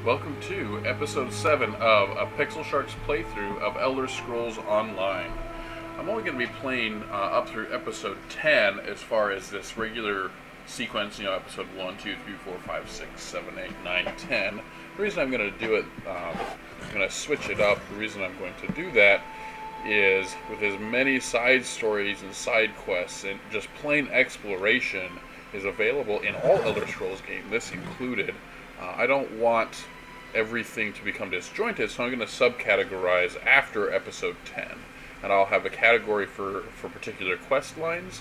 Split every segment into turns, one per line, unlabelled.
welcome to episode 7 of a Pixel Sharks playthrough of Elder Scrolls Online. I'm only going to be playing up through episode 10 as far as this regular sequence, episode 1, 2, 3, 4, 5, 6, 7, 8, 9, 10. The reason I'm going to do it, I'm going to switch it up. The reason I'm going to do that is with as many side stories and side quests and just plain exploration is available in all Elder Scrolls games, this included. I don't want everything to become disjointed, so I'm going to subcategorize after episode 10. And I'll have a category for particular quest lines,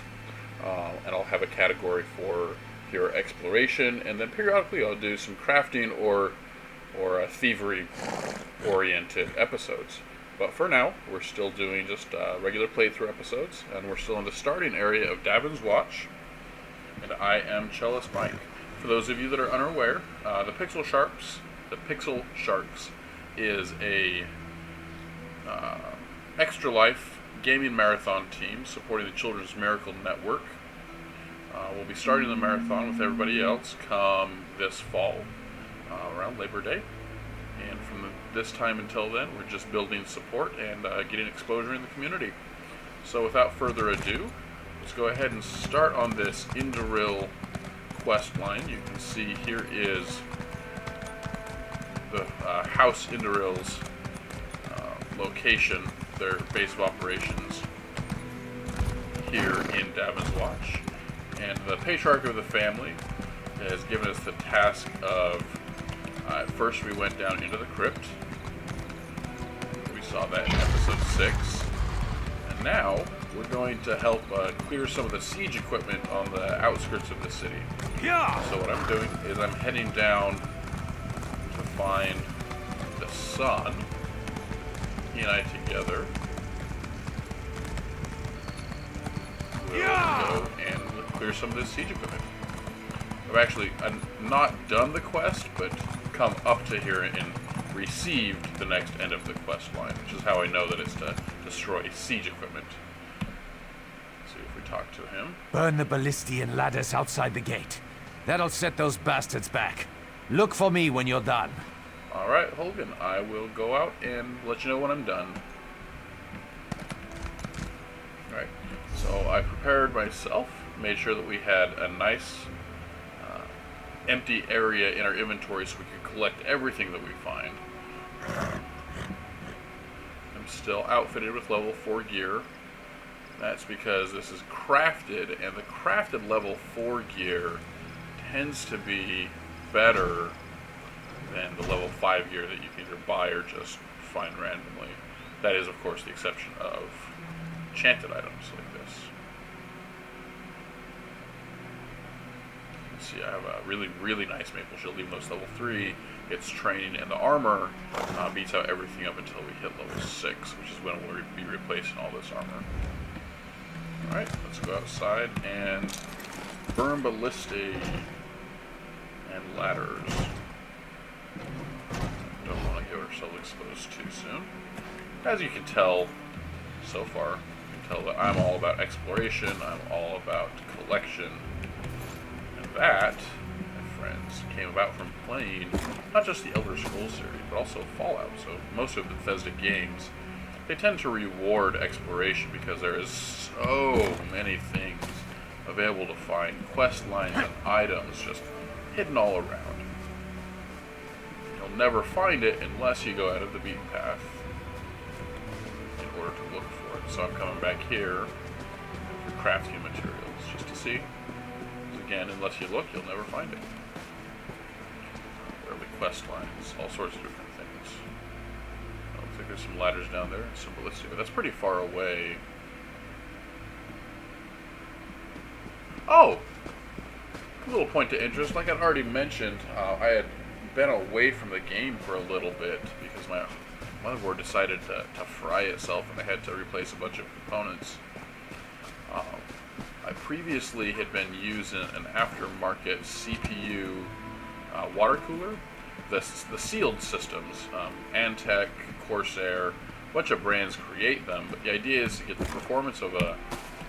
and I'll have a category for your exploration, and then periodically I'll do some crafting or thievery-oriented episodes. But for now, we're still doing just regular playthrough episodes, and we're still in the starting area of Davin's Watch. And I am cellistmike. For those of you that are unaware, the Pixel Sharks is a Extra Life gaming marathon team supporting the Children's Miracle Network. We'll be starting the marathon with everybody else come this fall, around Labor Day. And from this time until then, we're just building support and getting exposure in the community. So without further ado, let's go ahead and start on this Indoril quest line. You can see here is the House Indoril's location, their base of operations here in Davin's Watch. And the patriarch of the family has given us the task of, at first we went down into the crypt. We saw that in episode 6. And now we're going to help clear some of the siege equipment on the outskirts of the city. Yeah. So what I'm doing is I'm heading down to find the sun. He and I together will go and clear some of this siege equipment. I'm not done the quest, but come up to here and received the next end of the quest line, which is how I know that it's to destroy siege equipment. Let's see if we talk to him.
Burn the Ballistian ladders outside the gate. That'll set those bastards back. Look for me when you're done.
Alright, Holgan, I will go out and let you know when I'm done. Alright, so I prepared myself, made sure that we had a nice empty area in our inventory so we could collect everything that we find. I'm still outfitted with level 4 gear. That's because this is crafted, and the crafted level 4 gear tends to be better than the level 5 gear that you can either buy or just find randomly. That is, of course, the exception of enchanted items like this. Let's see, I have a really, really nice maple shield, even though it's level 3. Its training and the armor beats out everything up until we hit level 6, which is when we'll be replacing all this armor. Alright, let's go outside and burn ballistae and ladders. Don't want to get ourselves exposed too soon. As you can tell so far, you can tell that I'm all about exploration, I'm all about collection. And that, my friends, came about from playing not just the Elder Scrolls series, but also Fallout. So most of the Bethesda games, they tend to reward exploration because there is so many things available to find, quest lines and items just hidden all around. You'll never find it unless you go out of the beaten path in order to look for it. So I'm coming back here for crafting materials just to see. Again, unless you look, you'll never find it. Early quest lines, all sorts of different things. Looks like there's some ladders down there, some ballistic, but that's pretty far away. Oh! A little point of interest. Like I'd already mentioned, I had been away from the game for a little bit because my motherboard decided to fry itself and I had to replace a bunch of components. I previously had been using an aftermarket CPU water cooler. The sealed systems, Antec, Corsair, a bunch of brands create them, but the idea is to get the performance of a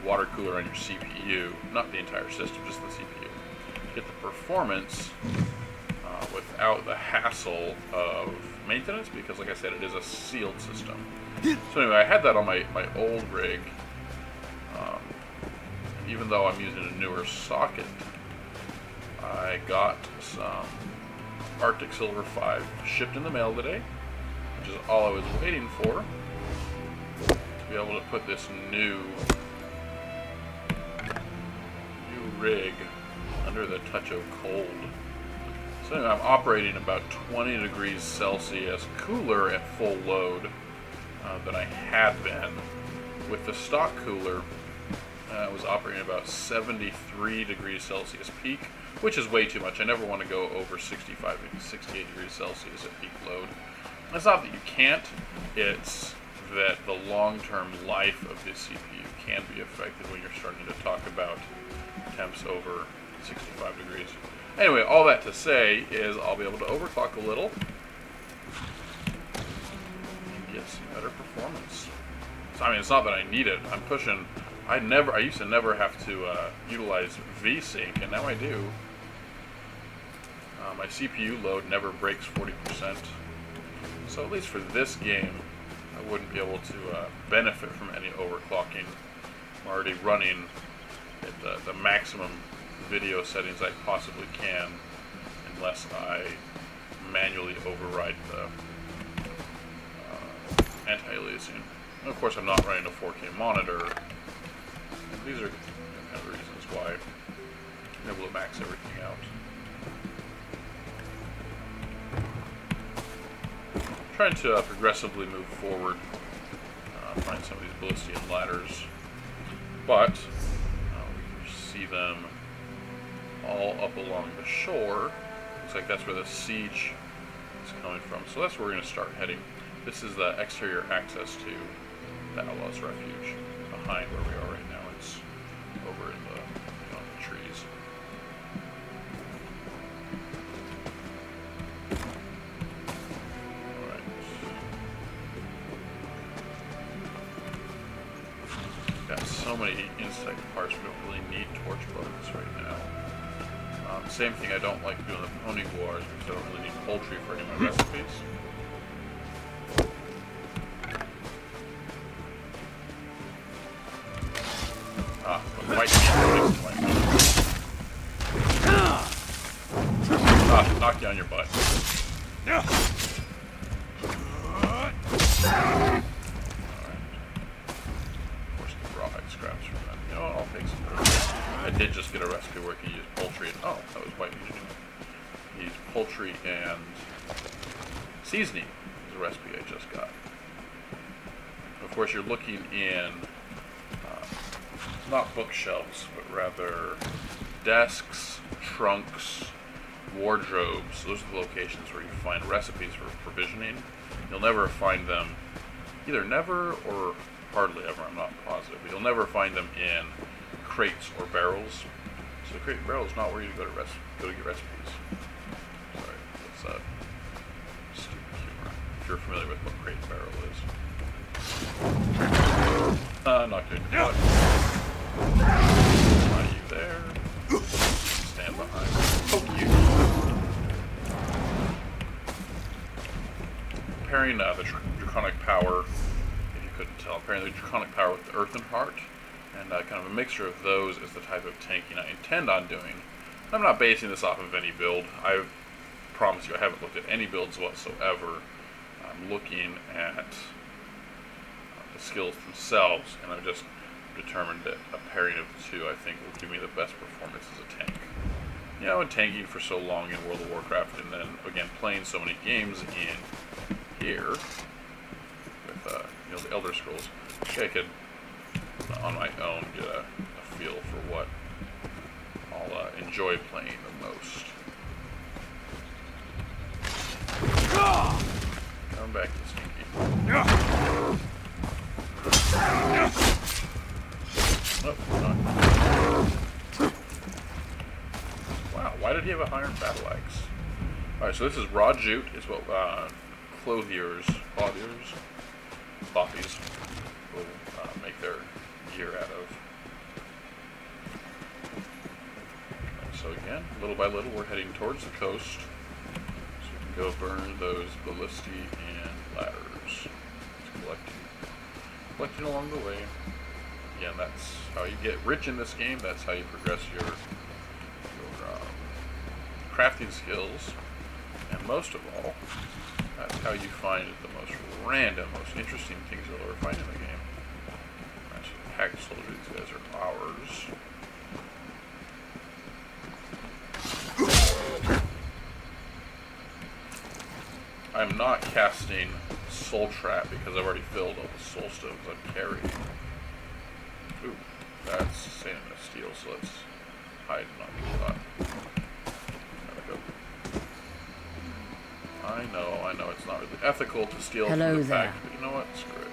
water cooler on your CPU, not the entire system, just the CPU. Get the performance without the hassle of maintenance, because like I said, it is a sealed system. So anyway, I had that on my old rig. Even though I'm using a newer socket, I got some Arctic Silver 5 shipped in the mail today, which is all I was waiting for, to be able to put this new rig under the touch of cold. So anyway, I'm operating about 20 degrees Celsius cooler at full load than I had been. With the stock cooler, I was operating about 73 degrees Celsius peak, which is way too much. I never want to go over 65, maybe 68 degrees Celsius at peak load. It's not that you can't, it's that the long-term life of this CPU can be affected when you're starting to talk about temps over 65 degrees. Anyway, all that to say is I'll be able to overclock a little and get some better performance. So, I mean, it's not that I need it. I'm pushing. I used to never have to utilize VSync, and now I do. My CPU load never breaks 40%. So at least for this game, I wouldn't be able to benefit from any overclocking. I'm already running at the maximum video settings I possibly can, unless I manually override the anti-aliasing. And of course, I'm not running a 4K monitor. And these are kind of the reasons why I'm able to max everything out. I'm trying to progressively move forward, find some of these Ballistian ladders, but we can see them all up along the shore. Looks like that's where the siege is coming from. So that's where we're going to start heading. This is the exterior access to the Outlaws Refuge, behind where we are right now. It's over in the trees. Alright. Got so many insect parts, we don't really need torch bugs right now. Same thing, I don't like doing the pony wars because I don't really need poultry for any of my recipes. The white meat. Knock you on your butt. Alright. Of course, the rawhide scraps from that. You know what, I'll take some. I did just get a recipe where you can use poultry and, oh, that was white meat. Use poultry and seasoning is a recipe I just got. Of course, you're looking in not bookshelves, but rather desks, trunks, wardrobes. Those are the locations where you find recipes for provisioning. You'll never find them, either never or hardly ever, I'm not positive, but you'll never find them in crates or barrels. So the crate and barrel is not where you go to get recipes. Sorry, that's stupid humor. If you're familiar with what crate and barrel is. Not good. Not you there. Stand behind. Poke you. Pairing the draconic power, if you couldn't tell, pairing the draconic power with the earthen heart, and kind of a mixture of those is the type of tanking I intend on doing. I'm not basing this off of any build. I promise you I haven't looked at any builds whatsoever. I'm looking at the skills themselves, and I've just determined that a pairing of the two I think will give me the best performance as a tank. You know, and tanking for so long in World of Warcraft, and then again playing so many games in here with the Elder Scrolls, I could on my own get a feel for what I'll enjoy playing the most. Come back to Stinky. Oh, wow, why did he have a iron battle axe? Alright, so this is raw jute, is what clothiers will make their gear out of. So again, little by little, we're heading towards the coast. Go burn those ballistae and ladders. Just collecting along the way. Again, that's how you get rich in this game. That's how you progress your crafting skills. And most of all, that's how you find the most random, most interesting things you'll ever find in the game. Actually, hack soldier, these guys are ours. I'm not casting Soul Trap because I've already filled all the soul stones I'm carrying. Ooh, that's Sand of Steel, so let's hide and not be caught. Gotta go. I know it's not really ethical to steal from the pack, but you know what? Screw it.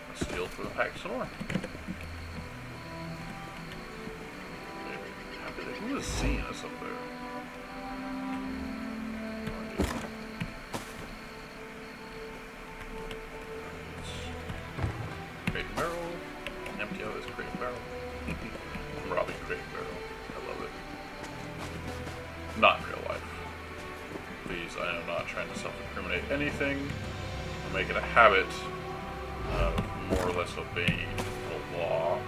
Let's steal from the pack some more. Who is seeing us up there? Crate and barrel. Empty out this crate and barrel. I'm robbing crate and barrel. I love it. Not in real life. Please, I am not trying to self-incriminate anything. I'm making a habit of more or less obeying the law.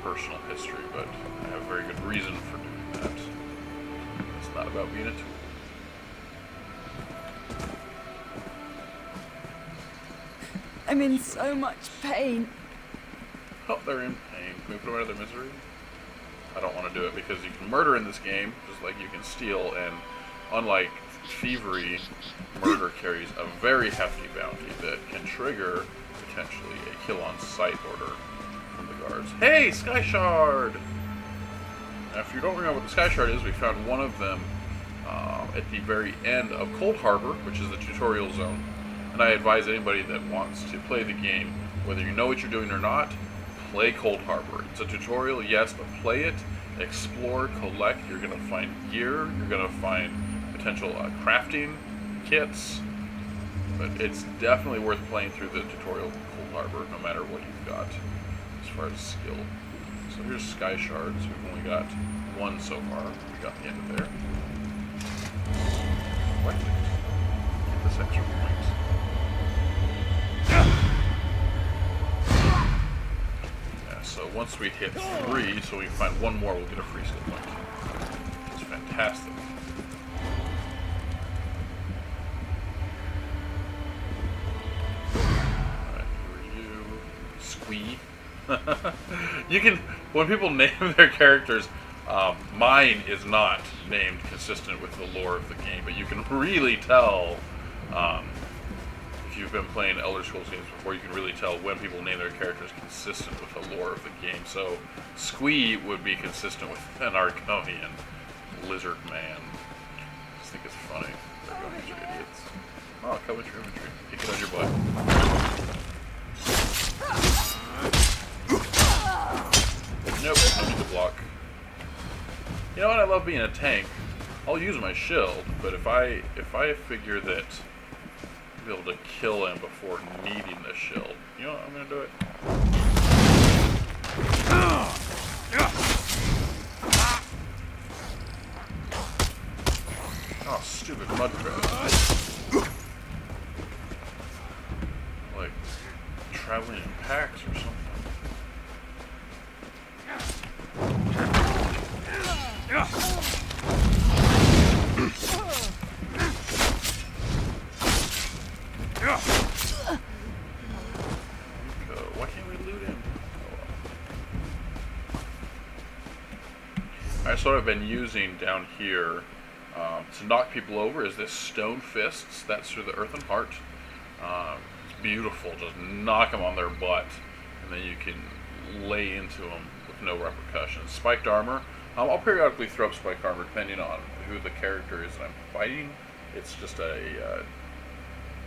Personal history, but I have a very good reason for doing that. It's not about being a tool.
I'm in so much pain.
Oh, they're in pain. Can we put them out of their misery? I don't want to do it because you can murder in this game, just like you can steal, and unlike thievery, murder carries a very hefty bounty that can trigger, potentially, a kill on sight order from the guards. Hey, Sky Shard! Now, if you don't remember what the Sky Shard is, we found one of them at the very end of Cold Harbor, which is the tutorial zone. And I advise anybody that wants to play the game, whether you know what you're doing or not, play Cold Harbor. It's a tutorial, yes, but play it, explore, collect. You're going to find gear, you're going to find potential crafting kits, but it's definitely worth playing through the tutorial Cold Harbor, no matter what you've got as far as skill. So here's Sky Shards. We've only got one so far. We got the end of there. What? Get this extra point. Yeah, so once we hit 3, so we find one more, we'll get a free skill point. It's fantastic. Alright, who are you? Squee. You can, when people name their characters, mine is not named consistent with the lore of the game, but you can really tell, if you've been playing Elder Scrolls games before, you can really tell when people name their characters consistent with the lore of the game. So, Squee would be consistent with an Argonian lizard man. I just think it's funny. Argonians are idiots. Oh, come with your infantry. Kick it on your butt. Nope, no need to block. You know what? I love being a tank. I'll use my shield, but if I figure that I'll be able to kill him before needing the shield, you know what? I'm gonna do it. Oh, stupid mud crab. Like traveling in packs or something. Why can't we loot him? Alright, so what I've been using down here to knock people over is this stone fists. That's through the earthen heart. It's beautiful. Just knock them on their butt, and then you can lay into them with no repercussions. Spiked armor. I'll periodically throw up spiked armor depending on who the character is that I'm fighting. It's just a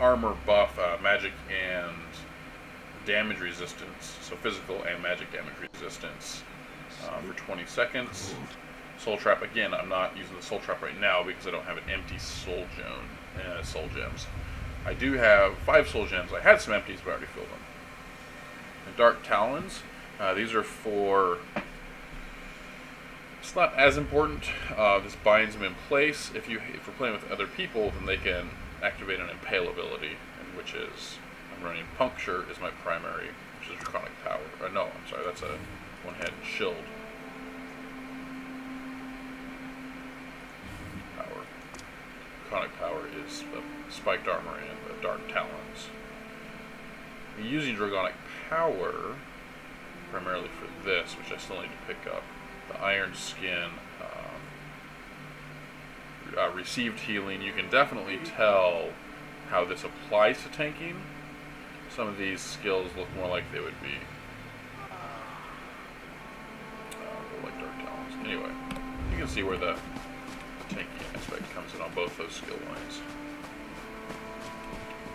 armor buff, magic and damage resistance. So physical and magic damage resistance for 20 seconds. Soul Trap, again, I'm not using the Soul Trap right now because I don't have an empty soul gems. I do have 5 soul gems. I had some empties, but I already filled them. Dark Talons. These are for... It's not as important. This binds them in place. If we're playing with other people, then they can activate an Impale ability, which is... I'm running Puncture is my primary, which is Draconic Power. No, I'm sorry, that's a one-handed shield. Power. Draconic Power is the Spiked Armor and the Dark Talons. Using Draconic Power, primarily for this, which I still need to pick up, the Iron Skin, received healing. You can definitely tell how this applies to tanking. Some of these skills look more like they would be like Dark Talons. Anyway, you can see where the tanking aspect comes in on both those skill lines.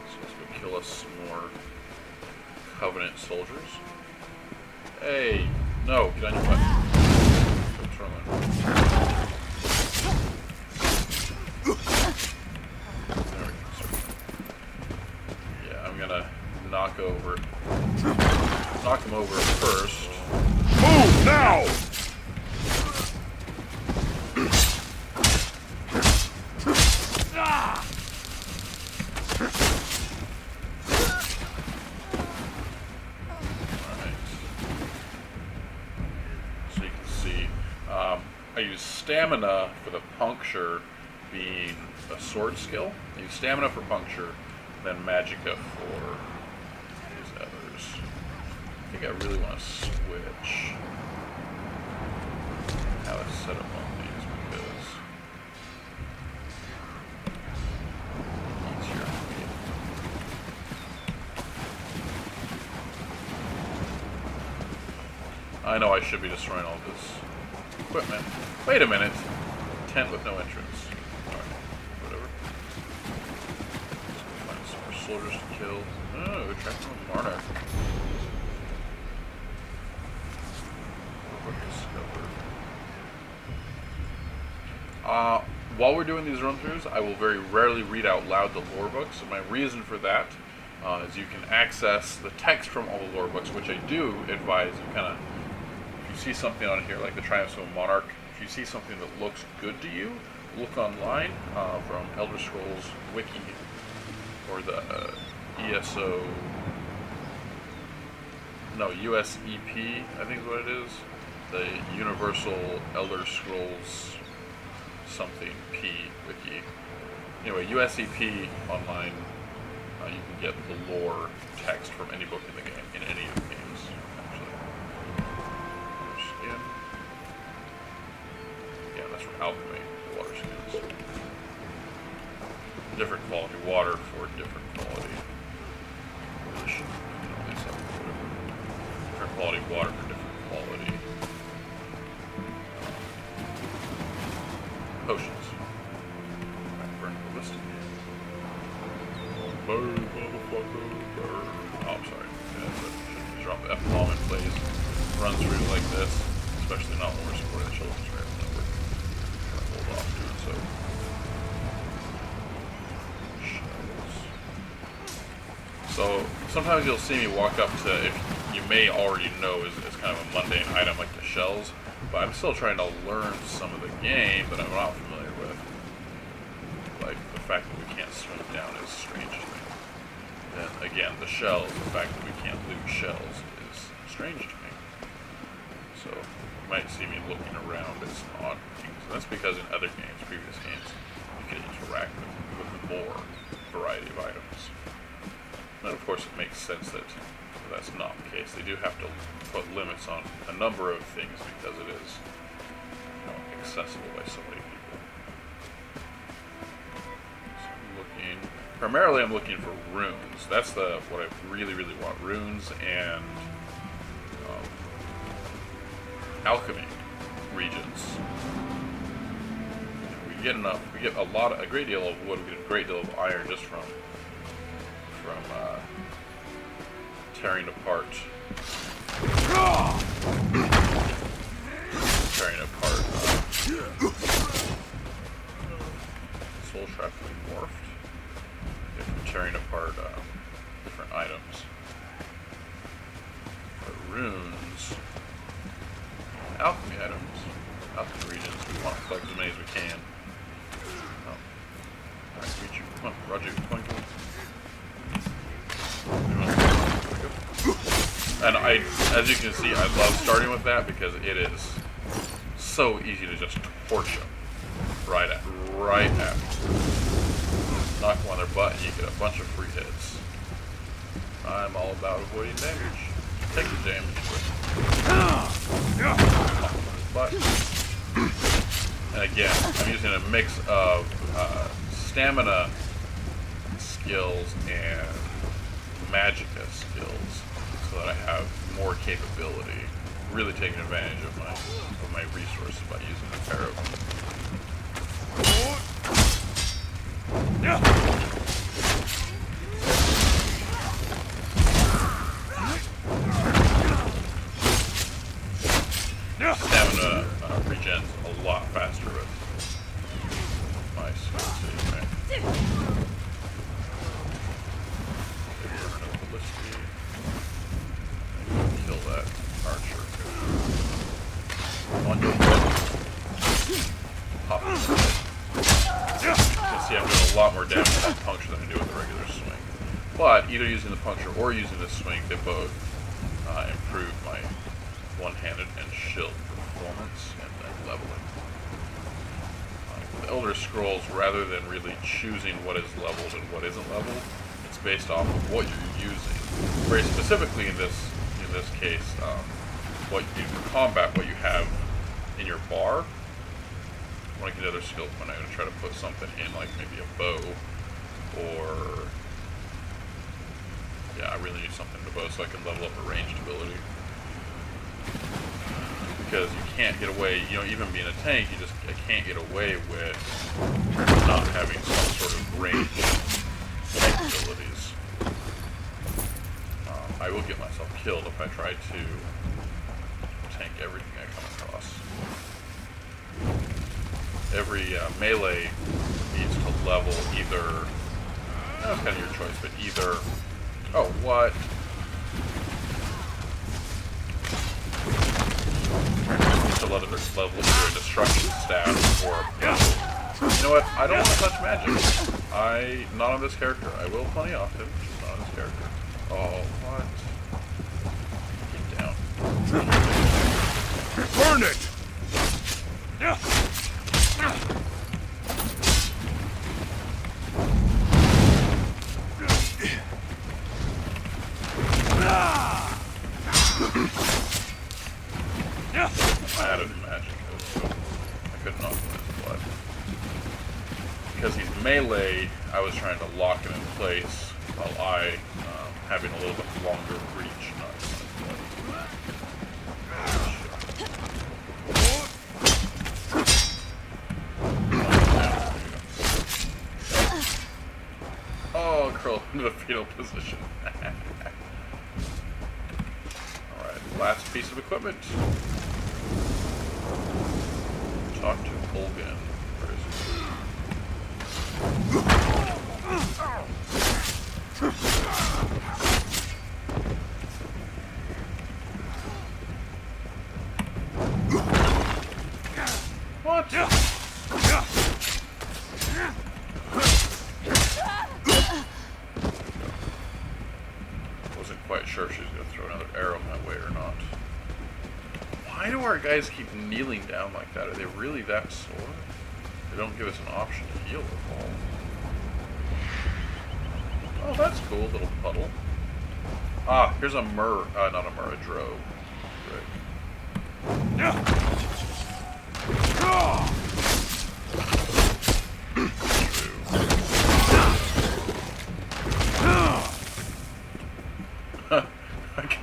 So let's go kill us some more Covenant soldiers. Hey, no, get on your butt. Go turn on. There we go. Sorry. Yeah, I'm gonna knock him over first.
Move now!
I use Stamina for the Puncture being a sword skill. I use Stamina for Puncture, then Magicka for these others. I think I really want to switch how I set up on these because it's easier for me. I know I should be destroying all this equipment. Wait a minute. Tent with no entrance. Alright, whatever. Let's go find some more soldiers to kill. Oh, attracting a Monarch. While we're doing these run-throughs, I will very rarely read out loud the lore books, and my reason for that is you can access the text from all the lore books, which I do advise you kind of, if you see something on here like the Triumphs of a Monarch, if you see something that looks good to you, look online from Elder Scrolls Wiki or the USEP, I think is what it is, the Universal Elder Scrolls something P Wiki. Anyway, USEP online, you can get the lore text from any book in the game, in any of the games, actually. Skin. Yeah, that's for alchemy, the water skins. Different quality water for different quality position. Different quality water for different quality potions. Burn the list. Burn, motherfucker, burn. Oh, I'm sorry. Yeah, shouldn't drop the F-bomb in place. Run through like this, especially not when we're supporting the children's miracle network. Gotta hold off doing so. So sometimes you'll see me walk up to, if you may already know is kind of a mundane item like the shells, but I'm still trying to learn some of the game that I'm not familiar with. Like the fact that we can't swim down is strange to me. Then again, the shells, the fact that we can't loot shells is strange to me. So you might see me looking around at some odd things. And that's because in other games, previous games, you can interact with more variety of items. And of course, it makes sense that that's not the case. They do have to put limits on a number of things because it is, accessible by so many people. So I'm looking, primarily I'm looking for runes. That's what I really, really want. Runes and alchemy regions. We get enough. We get a great deal of wood. We get a great deal of iron just from tearing apart soul shrapnel morphed. If we're tearing apart different items. runes. Alchemy items. Alchemy regions. We want to collect as many as we can. Oh. Alright, meet you. Come on, Roger. Come on, come on. And as you can see, I love starting with that because it is so easy to just torch them right at me. Knock them on their butt and you get a bunch of free hits. I'm all about avoiding damage. Take the damage, but and again, I'm using a mix of stamina skills and magicka skills so that I have more capability. Really taking advantage of my resources by using the pair of them. Stamina regens a lot faster with my skill save. Kill that archer. On your foot. Pop his head. You can see I'm doing a lot more damage with that puncture than I do with the regular swing. But either using the puncture or using the swing, they both improve my one-handed and shield performance and then leveling. The Elder Scrolls, rather than really choosing what is leveled and what isn't leveled, it's based off of what you're using. Very specifically in this case, what you do for combat, what you have in your bar. When I get another skill point, I'm going to try to put something in, like maybe a bow, or yeah, I really need something in the bow so I can level up a ranged ability. Because you can't get away, even being a tank, I can't get away with not having some sort of ranged abilities. I will get myself killed if I try to tank everything I come across. Every melee needs to level either, that's kind of your choice, but either, oh, what? To let it level either a destruction staff or a bow. You know what? I don't want to touch magic. Not on this character. I will plenty often, just not on this character. Oh, what? Get down.
Burn it!
Yeah. I added magic, so I couldn't knock him in his blood. Because he's melee, I was trying to lock him in place while I, having a little bit longer reach, not his blood. Oh, curl into the fetal position. Alright, last piece of equipment. Talk to Olgan. Where is he? What? Wasn't quite sure if she was going to throw another arrow my way or not. Why do our guys keep kneeling down like that? Are they really that sore? They don't give us an option to heal the fall. Oh, that's cool, little puddle. Ah, here's a not a drow. Right.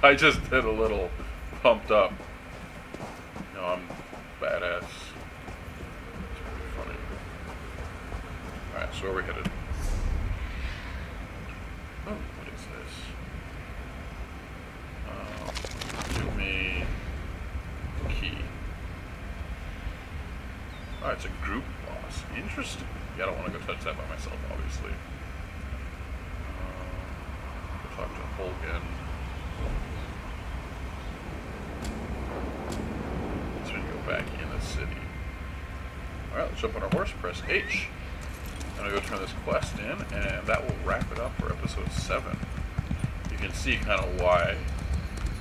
I just did a little pumped up. I'm badass. It's pretty funny. Alright, so where are we headed? Oh, what is this? Give me a key. Oh, it's a group boss. Interesting. Yeah, I don't want to go touch that by myself, obviously. Go talk to Holgan. City. Alright, let's jump on our horse, press H. I'm going to go turn this quest in, and that will wrap it up for episode 7. You can see kind of why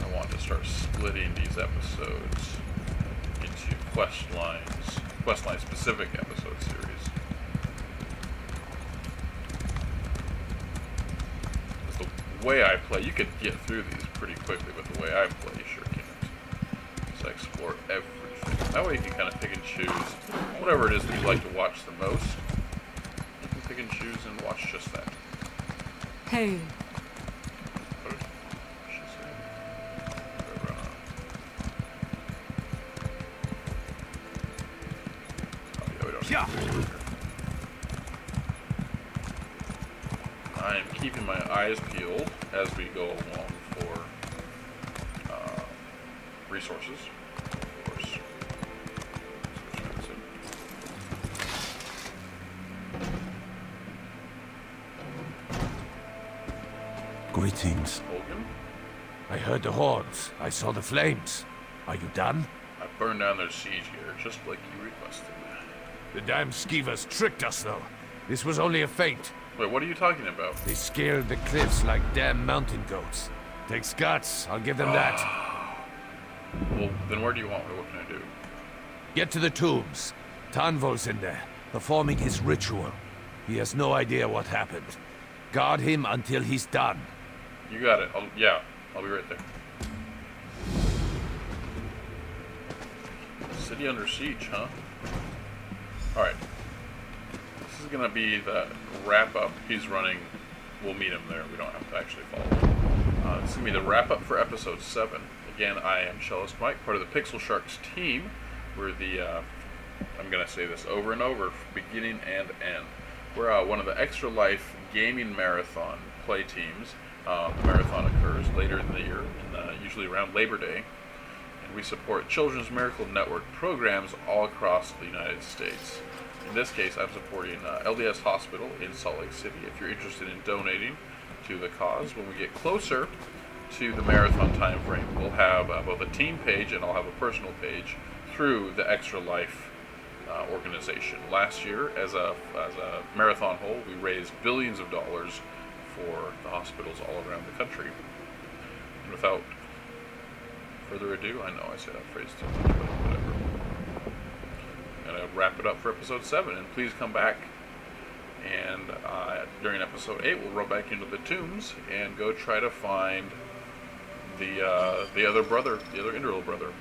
I want to start splitting these episodes into quest line specific episode series. The way I play, you could get through these pretty quickly, but the way I play, you sure can't. So I explore everything. That way you can kind of pick and choose whatever it is that you like to watch the most. You can pick and choose and watch just that.
Hey,
What did she say? Oh yeah, we don't need
Yeah.
to do it here. I'm keeping my eyes peeled as we go along for resources, of course. So expensive.
Greetings.
Hogan,
I heard the horns. I saw the flames. Are you done?
I burned down their siege gear just like you requested.
The damn skeevers tricked us, though. This was only a feint.
Wait, what are you talking about?
They scaled the cliffs like damn mountain goats. Takes guts, I'll give them that.
Well, then where do you want me? What can I do?
Get to the tombs. Tanvol's in there, performing his ritual. He has no idea what happened. Guard him until he's done.
You got it. I'll be right there. City under siege, huh? Alright. This is going to be the wrap-up. He's running. We'll meet him there. We don't have to actually follow him. This is going to be the wrap-up for episode 7. Again, I am cellistmike, part of the Pixel Sharks team. We're the, I'm going to say this over and over, beginning and end. We're one of the Extra Life Gaming Marathon play teams. The marathon occurs later in the year, usually around Labor Day. And we support Children's Miracle Network programs all across the United States. In this case, I'm supporting LDS Hospital in Salt Lake City. If you're interested in donating to the cause, when we get closer to the marathon time frame, we'll have both a team page and I'll have a personal page through the Extra Life organization. Last year, as a marathon whole, we raised billions of dollars for the hospitals all around the country. And without further ado, I know I say that phrase too much, but whatever. I'm going to wrap it up for episode 7, and please come back. And during episode 8, we'll run back into the tombs and go try to find the other brother, the other Indral brother.